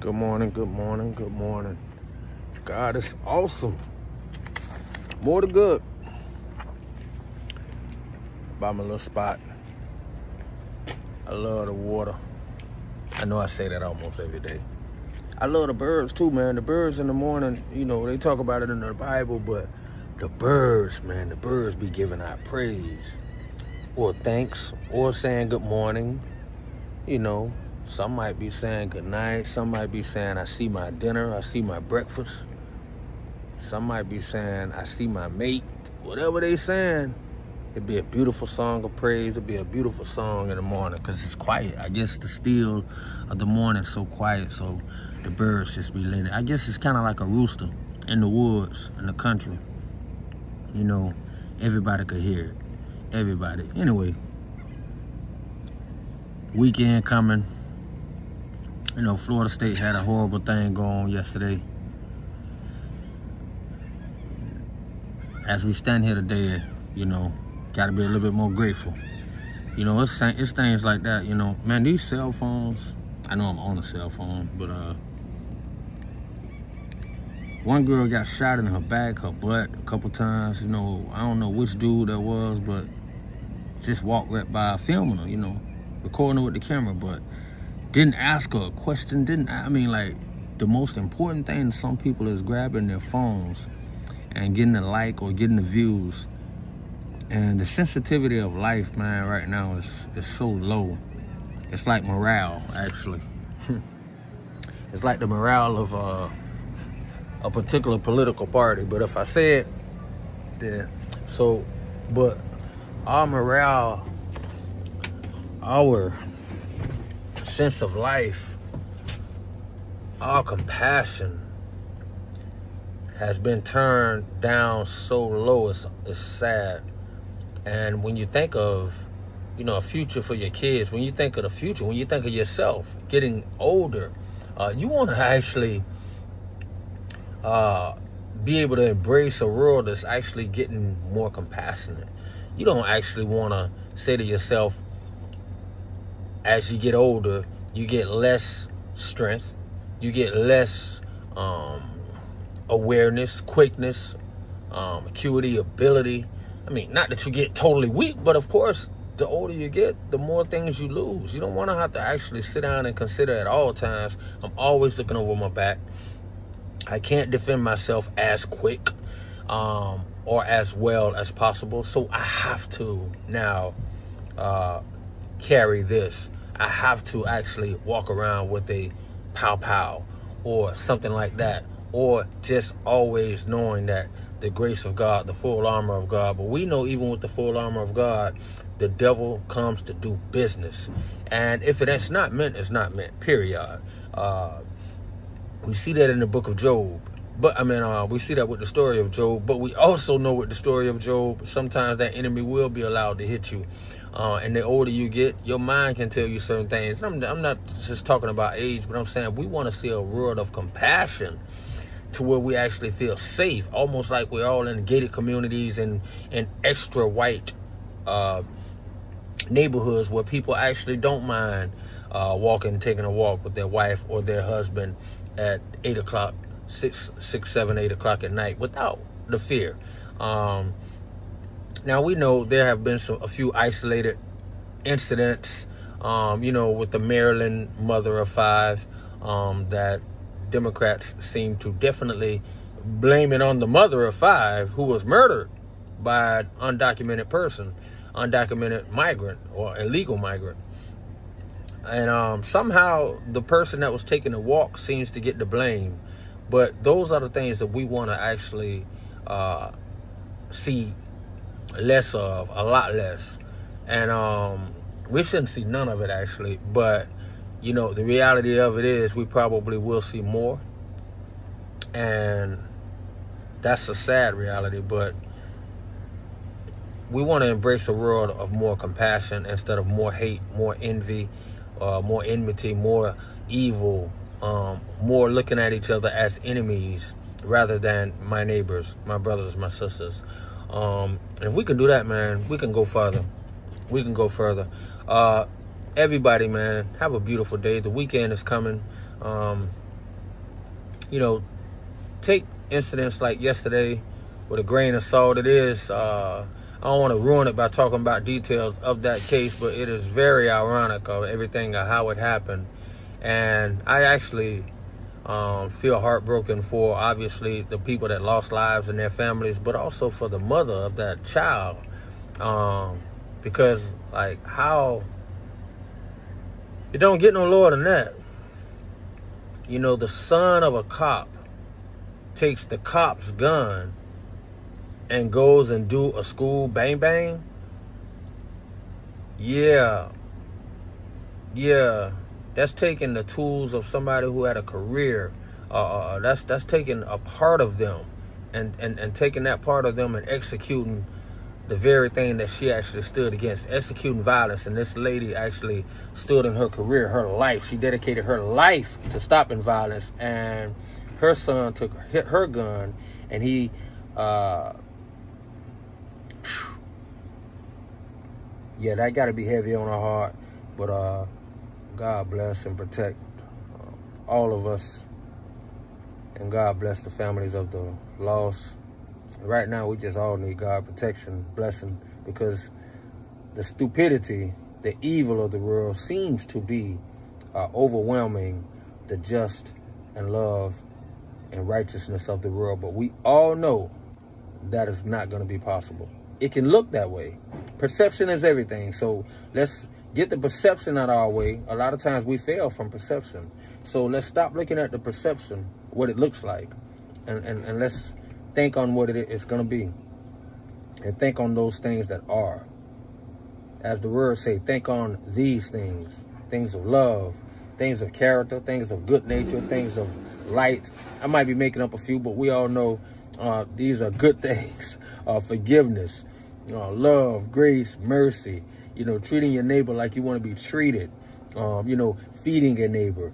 Good morning, good morning, good morning. God is awesome. More to good. By my little spot. I love the water. I know I say that almost every day. I love the birds too, man. The birds in the morning, you know, they talk about it in the Bible, but the birds, man, the birds be giving out praise or thanks or saying good morning. You know, some might be saying good night. Some might be saying, I see my dinner. I see my breakfast. Some might be saying, I see my mate. Whatever they saying, it'd be a beautiful song of praise. It'd be a beautiful song in the morning because it's quiet. I guess the still of the morning is so quiet, so the birds just be letting. I guess it's kind of like a rooster in the woods, in the country. You know, everybody could hear it. Everybody. Anyway, weekend coming. You know, Florida State had a horrible thing going on yesterday. As we stand here today, you know, got to be a little bit more grateful. You know, it's things like that, you know. Man, these cell phones, I know I'm on a cell phone, but one girl got shot in her back, her butt a couple times. You know, I don't know which dude that was, but just walked right by filming her, you know, recording her with the camera, but didn't ask her a question. I mean, like, the most important thing to some people is grabbing their phones and getting a like or getting the views. And the sensitivity of life, man, right now is so low. It's like morale, actually. It's like the morale of a particular political party. But if I say it, then but our morale, our sense of life, our compassion has been turned down so low, it's sad. And when you think of, you know, a future for your kids, when you think of the future, when you think of yourself getting older, you want to actually be able to embrace a world that's actually getting more compassionate. You don't actually want to say to yourself, as you get older, you get less strength, you get less awareness, quickness, acuity, ability. I mean, not that you get totally weak, but of course, the older you get, the more things you lose. You don't want to have to actually sit down and consider at all times, I'm always looking over my back. I can't defend myself as quick or as well as possible. So I have to now carry this. I have to actually walk around with a pow-pow or something like that. Or just always knowing that the grace of God, the full armor of God. But we know even with the full armor of God, the devil comes to do business. And if it's not meant, it's not meant, period. We see that in the book of Job. But, I mean, we see that with the story of Job. But we also know with the story of Job, sometimes that enemy will be allowed to hit you. And the older you get, your mind can tell you certain things. I'm not just talking about age, but I'm saying we want to see a world of compassion to where we actually feel safe, almost like we're all in gated communities and extra white neighborhoods where people actually don't mind taking a walk with their wife or their husband at 8 o'clock, 6, 7, 8 o'clock at night without the fear. Now, we know there have been a few isolated incidents, you know, with the Maryland mother of 5 that Democrats seem to definitely blame it on the mother of 5 who was murdered by an undocumented person, undocumented migrant or illegal migrant. And somehow the person that was taking the walk seems to get the blame. But those are the things that we want to actually see less of, a lot less. And we shouldn't see none of it, actually. But you know, the reality of it is we probably will see more. And that's a sad reality, but we want to embrace a world of more compassion instead of more hate, more envy, more enmity, more evil, more looking at each other as enemies rather than my neighbors, my brothers, my sisters. And if we can do that, man, we can go further. We can go further. Everybody, man, have a beautiful day. The weekend is coming. you know, take incidents like yesterday with a grain of salt. It is, I don't want to ruin it by talking about details of that case, but it is very ironic of everything, how it happened. And I actually feel heartbroken for, obviously, the people that lost lives and their families, but also for the mother of that child. Because, like, how, it don't get no lower than that. You know, the son of a cop takes the cop's gun and goes and do a school bang bang. Yeah, that's taking the tools of somebody who had a career. That's taking a part of them and taking that part of them and executing the very thing that she actually stood against, executing violence. And this lady actually stood in her career, her life. She dedicated her life to stopping violence. And her son hit her gun, and he, yeah, that got to be heavy on her heart. But God bless and protect all of us. And God bless the families of the lost. Right now, we just all need God protection, blessing, because the stupidity, the evil of the world seems to be overwhelming the just and love and righteousness of the world. But we all know that is not going to be possible. It can look that way. Perception is everything. So let's get the perception out of our way. A lot of times we fail from perception. So let's stop looking at the perception, what it looks like, and let's think on what it's going to be, and think on those things that are. As the words say, think on these things, things of love, things of character, things of good nature, things of light. I might be making up a few, but we all know these are good things. Forgiveness, love, grace, mercy, treating your neighbor like you want to be treated, feeding your neighbor,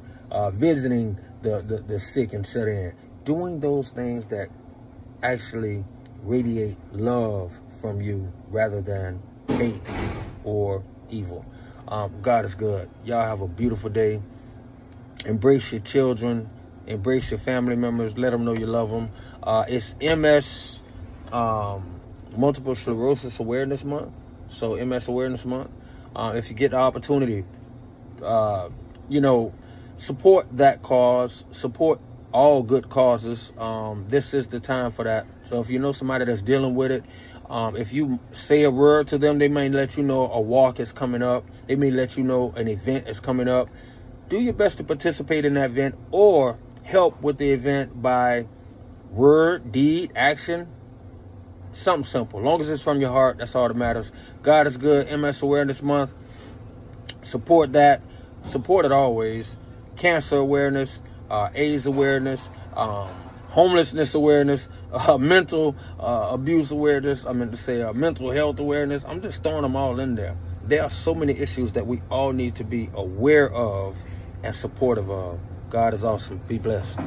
visiting the sick and shut in, doing those things that actually radiate love from you rather than hate or evil. God is good. Y'all have a beautiful day. Embrace your children. Embrace your family members. Let them know you love them. It's MS, Multiple Sclerosis Awareness Month. So MS Awareness Month. If you get the opportunity, support that cause. Support all good causes. This is the time for that. So if you know somebody that's dealing with it, if you say a word to them, they may let you know a walk is coming up. They may let you know an event is coming up. Do your best to participate in that event or help with the event by word, deed, action. Something simple. As long as it's from your heart, that's all that matters. God is good. MS Awareness Month. Support that. Support it always. Cancer awareness. AIDS awareness, homelessness awareness, mental abuse awareness. I meant to say mental health awareness. I'm just throwing them all in there. There are so many issues that we all need to be aware of and supportive of. God is awesome. Be blessed.